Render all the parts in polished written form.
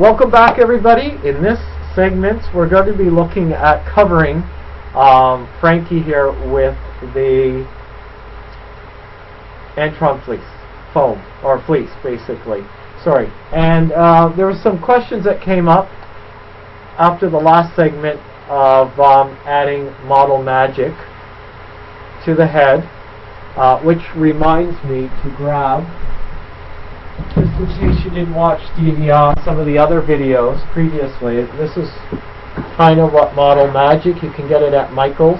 Welcome back, everybody. In this segment, we're going to be looking at covering Frankie here with the Antron Fleece, foam, or fleece, basically. Sorry. And there were some questions that came up after the last segment of adding model magic to the head, which reminds me to grab, just in case you didn't watch some of the other videos previously, this is kind of what model magic. You can get it at Michael's.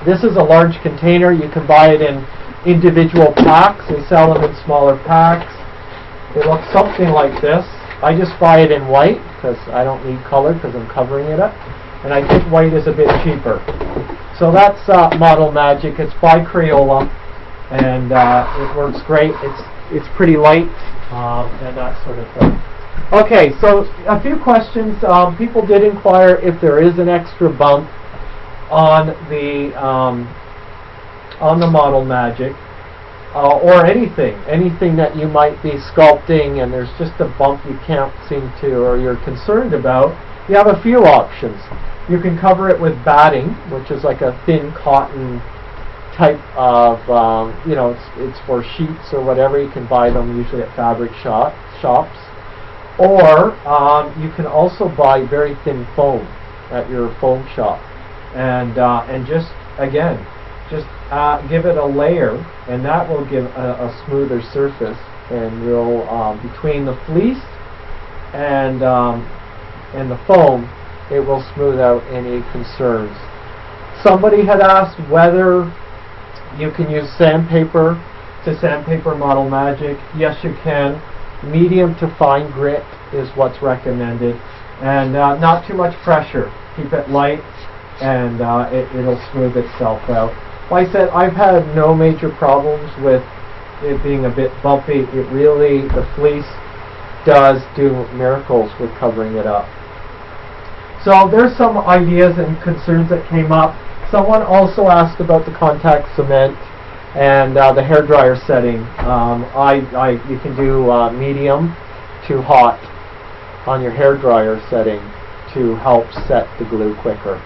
This is a large container. You can buy it in individual packs. They sell them in smaller packs. It looks something like this. I just buy it in white because I don't need color because I'm covering it up. And I think white is a bit cheaper. So that's model magic. It's by Crayola, and it works great. It's pretty light and that sort of thing. Okay, so a few questions. People did inquire if there is an extra bump on the model magic, or anything that you might be sculpting and there's just a bump you can't seem to, or you're concerned about. You have a few options. You can cover it with batting, which is like a thin cotton type of, it's for sheets or whatever. You can buy them usually at fabric shops. Or you can also buy very thin foam at your foam shop. And just give it a layer, and that will give a smoother surface. And you'll, between the fleece and the foam, it will smooth out any concerns. Somebody had asked whether you can use sandpaper to sandpaper model magic. Yes, you can. Medium to fine grit is what's recommended, and not too much pressure. Keep it light, and it'll smooth itself out. Like I said, I've had no major problems with it being a bit bumpy. The fleece does do miracles with covering it up. So there's some ideas and concerns that came up. Someone also asked about the contact cement and the hairdryer setting. You can do medium to hot on your hairdryer setting to help set the glue quicker.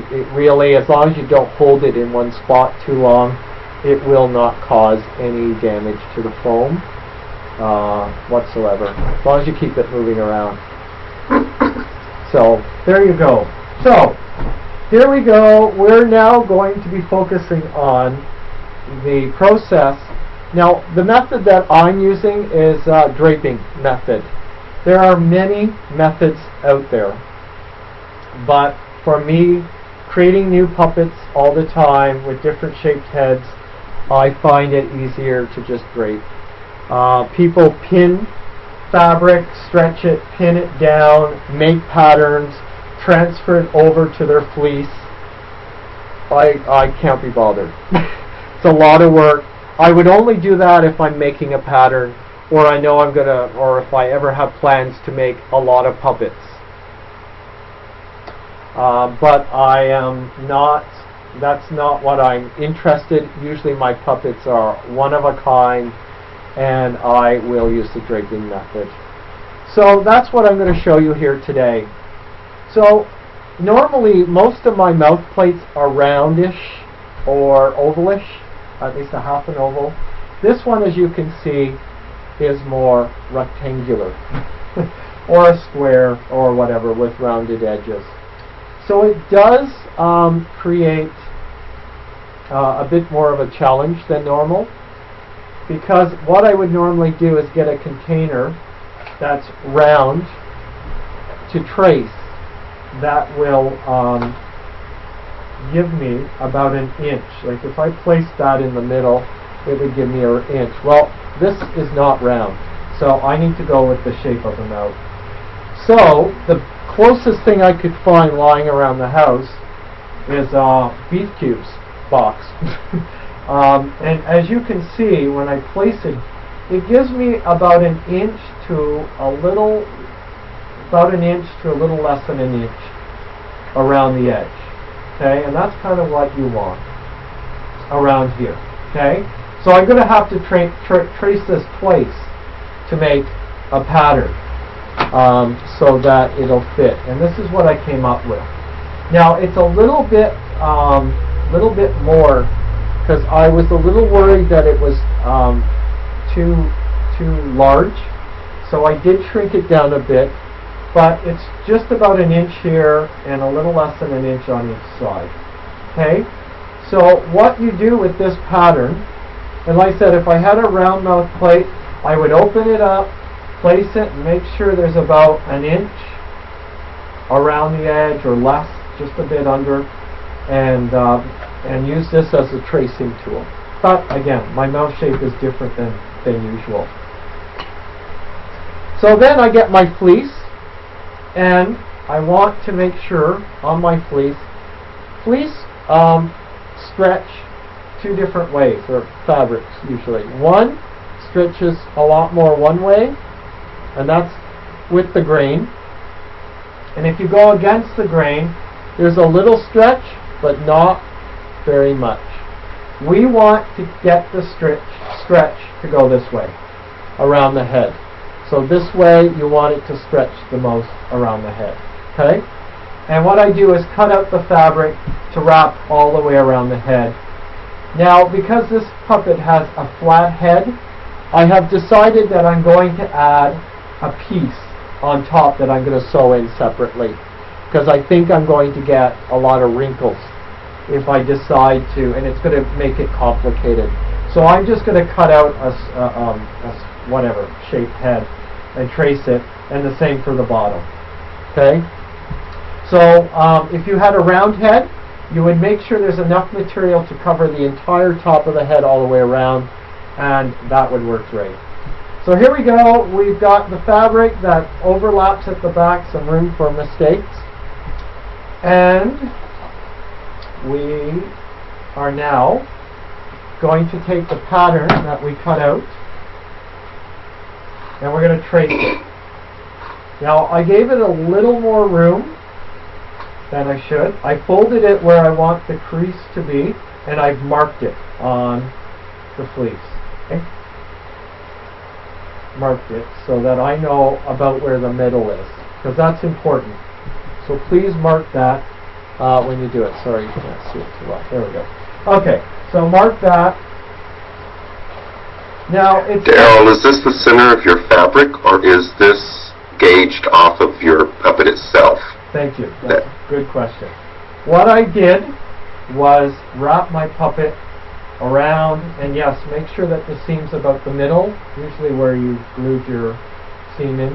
It really, as long as you don't hold it in one spot too long, it will not cause any damage to the foam whatsoever, as long as you keep it moving around. So there you go. So here we go. We're now going to be focusing on the process. Now, the method that I'm using is draping method. There are many methods out there, but for me, creating new puppets all the time with different shaped heads, I find it easier to just drape. People pin fabric, stretch it, pin it down, make patterns, transfer it over to their fleece. I can't be bothered. It's a lot of work. I would only do that if I'm making a pattern, or I know I'm gonna, or if I ever have plans to make a lot of puppets. But I am not. That's not what I'm interested. Usually my puppets are one of a kind, and I will use the draping method. So that's what I'm going to show you here today. So normally most of my mouth plates are roundish or ovalish, at least a half an oval. This one, as you can see, is more rectangular or a square or whatever with rounded edges. So it does create a bit more of a challenge than normal, because what I would normally do is get a container that's round to trace. That will give me about an inch. Like if I place that in the middle, it would give me an inch. Well, this is not round, so I need to go with the shape of the mouth. So the closest thing I could find lying around the house is a beef cubes box. And as you can see, when I place it, it gives me about an inch to a little less than an inch around the edge. Okay, and that's kind of what you want around here. Okay, so I'm going to have to trace this twice to make a pattern so that it'll fit. And this is what I came up with. Now it's a little bit more, because I was a little worried that it was too large. So I did shrink it down a bit, but it's just about an inch here and a little less than an inch on each side. Okay? So what you do with this pattern, and like I said, if I had a round mouth plate, I would open it up, place it, and make sure there's about an inch around the edge or less, just a bit under, and use this as a tracing tool. But again, my mouth shape is different than usual. So then I get my fleece, and I want to make sure on my fleece stretch two different ways, or fabrics usually. One stretches a lot more one way, and that's with the grain. And if you go against the grain, there's a little stretch, but not very much. We want to get the stretch to go this way, around the head. So this way you want it to stretch the most around the head. Okay? And what I do is cut out the fabric to wrap all the way around the head. Now, because this puppet has a flat head, I have decided that I'm going to add a piece on top that I'm going to sew in separately, because I think I'm going to get a lot of wrinkles if I decide to, and it's going to make it complicated. So I'm just going to cut out a whatever shaped head and trace it, and the same for the bottom. Okay? So if you had a round head, you would make sure there's enough material to cover the entire top of the head all the way around, and that would work great. So here we go. We've got the fabric that overlaps at the back, some room for mistakes. And we are now going to take the pattern that we cut out, and we're going to trace it. Now, I gave it a little more room than I should. I folded it where I want the crease to be, and I've marked it on the fleece. Okay? Marked it so that I know about where the middle is, because that's important. So please mark that when you do it. Sorry, you can't see it too well. There we go. Okay, so mark that. Now, it's... Daryl, is this the center of your fabric, or is this gauged off of your puppet itself? Thank you. That's a good question. What I did was wrap my puppet around, and yes, make sure that the seam's about the middle, usually where you glued your seam in,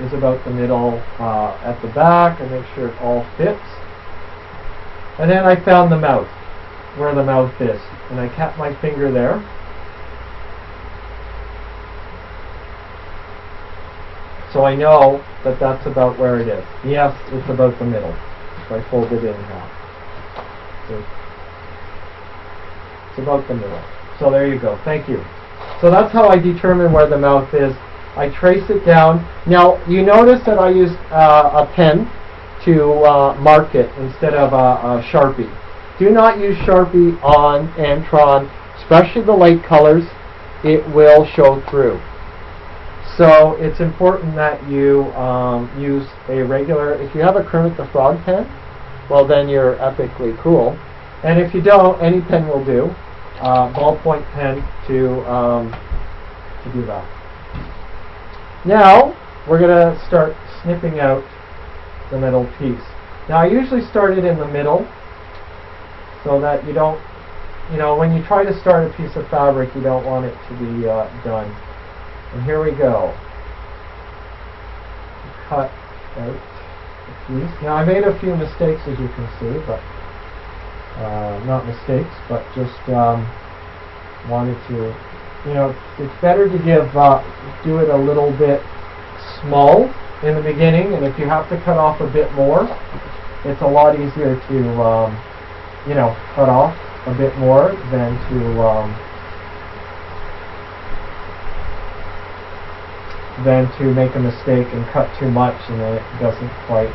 is about the middle at the back, and make sure it all fits. And then I found the mouth, where the mouth is, and I kept my finger there. So I know that that's about where it is. Yes, it's about the middle. So I fold it in half. So it's about the middle. So there you go. Thank you. So that's how I determine where the mouth is. I trace it down. Now, you notice that I used a pen to mark it instead of a Sharpie. Do not use Sharpie on Antron, especially the light colors. It will show through. So it's important that you use a regular, if you have a Kermit the Frog pen, well then you're epically cool. And if you don't, any pen will do. Ballpoint pen to do that. Now, we're going to start snipping out the middle piece. Now I usually start it in the middle so that you don't, when you try to start a piece of fabric, you don't want it to be done. And here we go. Cut out the piece. Now I made a few mistakes, as you can see, but not mistakes, but just wanted to, it's better to do it a little bit small in the beginning, and if you have to cut off a bit more, it's a lot easier to, cut off a bit more than to make a mistake and cut too much, and then it doesn't quite